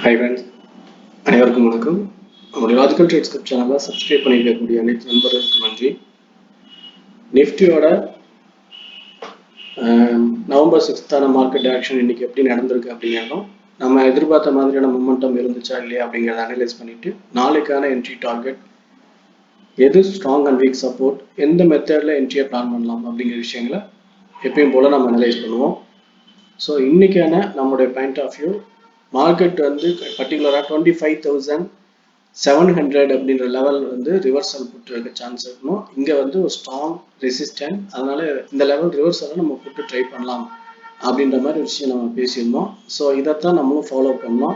Hi friends, அனைவருக்கும் வணக்கம். நம்மளுடைய லாஜிக்கல் ட்ரேட் ஸ்கிரிப்ட் சேனலை சப்ஸ்கிரைப் பண்ணியிருக்கக்கூடிய அனைத்து நண்பர்களுக்கு நன்றி. நிஃப்டியோட நவம்பர் 6th மார்க்கெட் ஆக்ஷன் இன்னைக்கு எப்படி நடந்திருக்கு அப்படிங்கிறதும், நம்ம எதிர்பார்த்த மாதிரியான மொமெண்டம் இருந்துச்சா இல்லையா அப்படிங்கிறத அனலைஸ் பண்ணிட்டு, நாளைக்கான என்ட்ரி டார்கெட், எது ஸ்ட்ராங் அண்ட் வீக் சப்போர்ட், எந்த மெத்தடில் என்ட்ரியை பிளான் பண்ணலாம் அப்படிங்கிற விஷயங்களை எப்பயும் போல நம்ம அனலைஸ் பண்ணுவோம். ஸோ இன்னைக்கான நம்மளுடைய பாயிண்ட் ஆஃப் வியூ, மார்க்கெட் வந்து பர்டிகுலராக 25,700 அப்படின்ற லெவல் வந்து ரிவர்சல் புட்டு சான்ஸ் இருக்கணும். இங்கே வந்து ஒரு ஸ்ட்ராங் ரெசிஸ்டன்ட், அதனால இந்த லெவல் ரிவர்சலை நம்ம புட்டு ட்ரை பண்ணலாம் அப்படின்ற மாதிரி விஷயம் நம்ம பேசியிருந்தோம். ஸோ இதைத்தான் நம்மளும் ஃபாலோ பண்ணோம்.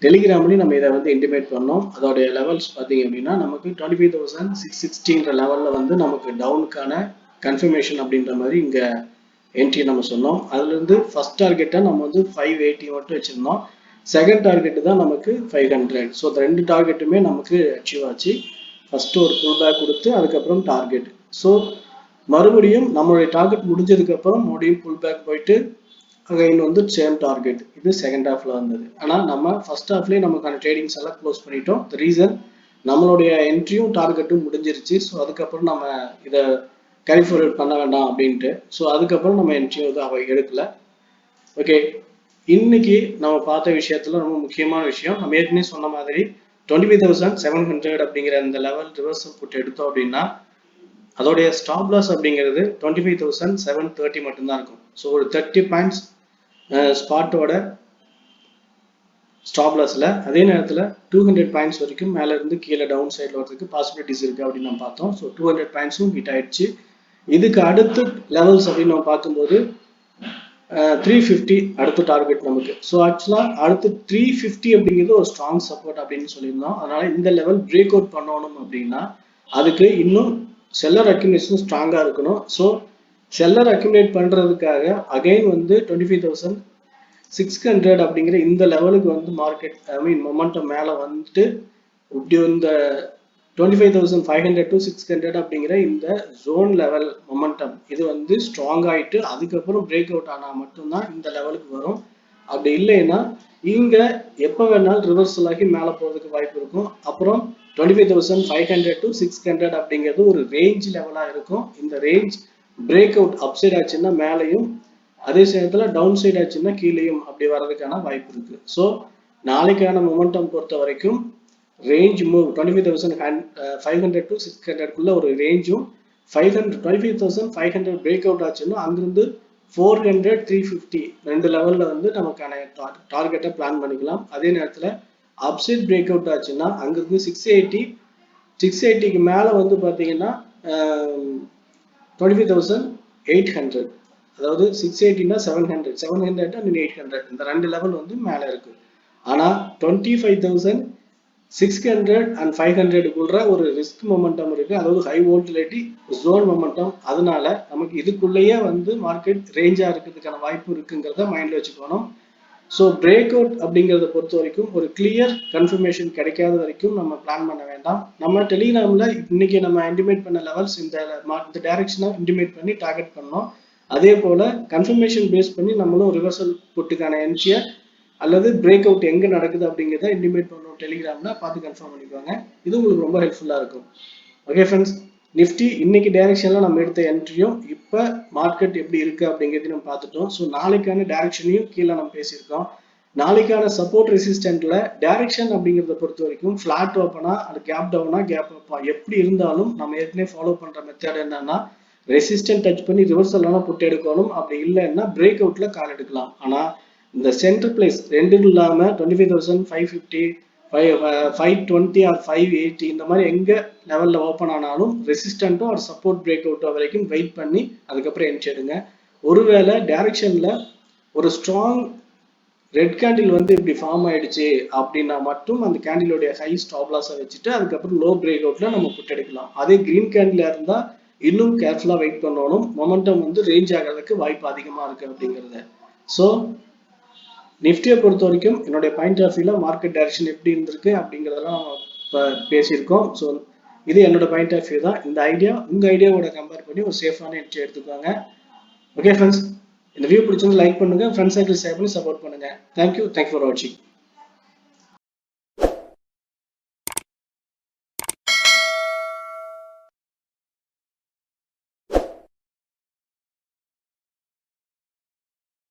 டெலிகிராம்லேயும் நம்ம இதை வந்து இன்டிமேட் பண்ணோம். அதோடைய லெவல்ஸ் பார்த்தீங்க அப்படின்னா நமக்கு 25,660 லெவலில் வந்து நமக்கு டவுனுக்கான கன்ஃபர்மேஷன் அப்படின்ற மாதிரி இங்கே என்ட்ரி நம்ம சொன்னோம். அதுலேருந்து ஃபர்ஸ்ட் டார்கெட்டை நம்ம வந்து 580 மட்டும் வச்சுருந்தோம். செகண்ட் டார்கெட்டு தான் நமக்கு 500. ஸோ இந்த ரெண்டு டார்கெட்டுமே நமக்கு அச்சீவ் ஆச்சு. ஃபஸ்ட்டு ஒரு புல் பேக் கொடுத்து அதுக்கப்புறம் டார்கெட். ஸோ மறுபடியும் நம்மளுடைய டார்கெட் முடிஞ்சதுக்கப்புறம் மறுபடியும் புல் பேக் போயிட்டு அகைன் வந்து சேம் டார்கெட். இது செகண்ட் ஹாஃபில் வந்தது. ஆனால் நம்ம ஃபர்ஸ்ட் ஹாஃப்லேயே நமக்கான ட்ரேடிங்ஸ் எல்லாம் க்ளோஸ் பண்ணிட்டோம். ரீசன் நம்மளுடைய என்ட்ரியும் டார்கெட்டும் முடிஞ்சிருச்சு. ஸோ அதுக்கப்புறம் நம்ம இதை கேரி ஃபார்வர்ட் பண்ண வேண்டாம் அப்படின்ட்டு. ஸோ அதுக்கப்புறம் நம்ம என்ட்ரியும் வந்து எடுக்கல. ஓகே, இன்னைக்கு நம்ம பார்த்த விஷயத்துல ரொம்ப முக்கியமான விஷயம், நம்ம ஏற்கனவே சொன்ன மாதிரி 25,700 அப்படிங்கிற அந்த லெவல் ரிவர்சல் புட் எடுத்தோம் அப்படின்னா அதோடைய ஸ்டாப் லாஸ் அப்படிங்கிறது 25,730 மட்டும்தான் இருக்கும். ஸோ ஒரு 30 பாயிண்ட்ஸ் ஸ்பாட்டோட ஸ்டாப் லாஸ்ல, அதே நேரத்தில் 200 பாயிண்ட்ஸ் வரைக்கும் மேல இருந்து கீழே டவுன் சைட்ல வரதுக்கு பாசிபிலிட்டிஸ் இருக்கு அப்படின்னு நம்ம பார்த்தோம். ஸோ 200 பாயிண்ட்ஸும் ஹிட் ஆயிடுச்சு. இதுக்கு அடுத்த லெவல்ஸ் அப்படின்னு நம்ம பார்க்கும்போது 350 அடுத்த டார்கெட் நமக்கு. ஸோ ஆக்சுவலாக அடுத்து 350 அப்படிங்கிறது ஒரு ஸ்ட்ராங் சப்போர்ட் அப்படின்னு சொல்லியிருந்தோம். அதனால இந்த லெவல் பிரேக் அவுட் பண்ணணும் அப்படின்னா அதுக்கு இன்னும் செல்லர் அக்யூமுலேஷன் ஸ்ட்ராங்காக இருக்கணும். ஸோ செல்லர் அக்யூமுலேட் பண்ணுறதுக்காக அகைன் வந்து 25,600 அப்படிங்கிற இந்த லெவலுக்கு வந்து மார்க்கெட் மொமெண்டம் மேலே வந்துட்டு இப்படி இந்த 25,500 to 600 அப்படிங்கிற இந்த ஜோன் லெவல் மொமெண்டம் இது வந்து ஸ்ட்ராங் ஆயிட்டு அதுக்கப்புறம் பிரேக் அவுட் ஆனால் மட்டும்தான் இந்த லெவலுக்கு வரும். அப்படி இல்லைன்னா இங்க எப்போ வேணாலும் ரிவர்சல் ஆகி மேலே போகிறதுக்கு வாய்ப்பு இருக்கும். அப்புறம் 25,500 to 600 அப்படிங்கிறது ஒரு ரேஞ்ச் லெவலாக இருக்கும். இந்த range break out upside ஆச்சுன்னா மேலேயும், அதே சமயத்தில் டவுன் சைட் ஆச்சுன்னா கீழேயும் அப்படி வர்றதுக்கான வாய்ப்பு இருக்கு. ஸோ நாளைக்கான மொமெண்டம் பொறுத்த வரைக்கும் ரேஞ்ச் மூவ் 25,500 to 600 ஒரு ரேஞ்சும், 25,500 பிரேக் அவுட் ஆச்சுன்னா அங்கிருந்து 400 350 ரெண்டு லெவல்ல வந்து நமக்கான டார்கெட்டை பிளான் பண்ணிக்கலாம். அதே நேரத்தில் அப்சைட் பிரேக் அவுட் ஆச்சுன்னா அங்கிருந்து 680க்கு மேலே வந்து பார்த்தீங்கன்னா 25,800, அதாவது 680னா 700 700 and 800 இந்த ரெண்டு லெவல் வந்து மேலே இருக்கு. ஆனால் 25,600 and 500க்குள்ள ஒரு ரிஸ்க் மொமெண்டம் இருக்கு, அதாவது ஹை வோல்டிலிட்டி ஜோன் மொமெண்டம். அதனால நமக்கு இதுக்குள்ளேயே வந்து மார்க்கெட் ரேஞ்சா இருக்கிறதுக்கான வாய்ப்பு இருக்குங்கிறத மைண்ட்ல வச்சுக்கணும். ஸோ பிரேக் அவுட் அப்படிங்கிறத பொறுத்த வரைக்கும் ஒரு கிளியர் கன்ஃபர்மேஷன் கிடைக்காத வரைக்கும் நம்ம பிளான் பண்ண வேண்டாம். நம்ம டெலிகிராம்ல இன்னைக்கு நம்ம இன்டிமேட் பண்ண லெவல்ஸ் இந்த டைரக்ஷனை இன்டிமேட் பண்ணி டார்கெட் பண்ணோம். அதே போல கன்ஃபர்மேஷன் பேஸ் பண்ணி நம்மளும் ரிவர்சல் புட்டுக்கான என்ட்ரியை அல்லது பிரேக் அவுட் எங்க நடக்குது அப்படிங்கிறத இன்டிமேட் பண்ணுவோம். டெலிகிராம்ல பார்த்து கன்ஃபார்ம் பண்ணிக்குவாங்க. இது உங்களுக்கு ரொம்ப ஹெல்ப்ஃபுல்லா இருக்கும். ஓகே ஃப்ரெண்ட்ஸ், நிஃப்டி இன்னைக்கு டைரக்ஷன்ல நம்ம எடுத்த என்ட்ரியும் இப்போ மார்க்கெட் எப்படி இருக்கு அப்படிங்கிறதையும் நம்ம பார்த்துட்டோம். ஸோ நாளைக்கான டைரக்ஷனையும் கீழே நம்ம பேசியிருக்கோம். நாளைக்கான சப்போர்ட் ரெசிஸ்டன்ட்ல டைரக்ஷன் அப்படிங்கிறத பொறுத்த வரைக்கும் ஃபிளாட் ஓப்பனா அது கேப் டவுனா கேப் அப்பா எப்படி இருந்தாலும் நம்ம ஏற்கனவே ஃபாலோ பண்ற மெத்தட் என்னன்னா ரெசிஸ்டன்ட் டச் பண்ணி ரிவர்சல் புட்டு எடுக்கணும். அப்படி இல்லைன்னா பிரேக் அவுட்ல கால் எடுக்கலாம். ஆனா இந்த சென்டர் பிளேஸ் ரெண்டும் இல்லாம 25,550 520 ஆர் 580 இந்த மாதிரி எங்க லெவல்ல ஓப்பன் ஆனாலும் ரெசிஸ்டன்ட்டோ ஒரு சப்போர்ட் பிரேக் அவுட்டோ வரைக்கும் வெயிட் பண்ணி அதுக்கப்புறம் என்ட்ரி எடுங்க. ஒருவேளை டைரக்ஷன்ல ஒரு ஸ்ட்ராங் ரெட் கேண்டில் வந்து இப்படி ஃபார்ம் ஆயிடுச்சு அப்படின்னா மட்டும் அந்த கேண்டிலோடைய ஹை ஸ்டாப் லாஸை வச்சுட்டு அதுக்கப்புறம் லோ பிரேக் அவுட்ல நம்ம புட் எடுக்கலாம். அதே கிரீன் கேண்டில் இருந்தா இன்னும் கேர்ஃபுல்லா வெயிட் பண்ணணும். மொமெண்டம் வந்து ரேஞ்ச் ஆகிறதுக்கு வாய்ப்பு அதிகமா இருக்கு அப்படிங்கிறத. ஸோ நிஃப்டியை பொறுத்த வரைக்கும் என்னுடைய பாயிண்ட் ஆஃப் வியூல மார்க்கெட் டைரக்ஷன் எப்படி இருந்திருக்கு அப்படிங்கிறதெல்லாம் நம்ம பேசியிருக்கோம். ஸோ இது என்னோட பாயிண்ட் ஆஃப் வியூ தான். இந்த ஐடியா உங்க ஐடியாவோட கம்பேர் பண்ணி ஒரு சேஃபான என்ட்ரி எடுத்துக்கோங்க. ஓகே ஃப்ரெண்ட்ஸ், இந்த வீடியோ பிடிச்சிருந்து லைக் பண்ணுங்க, ஃப்ரெண்ட்ஸ் சர்க்கிள் ஷேர் பண்ணி சப்போர்ட் பண்ணுங்க. தேங்க்யூ ஃபார் வாட்சிங்.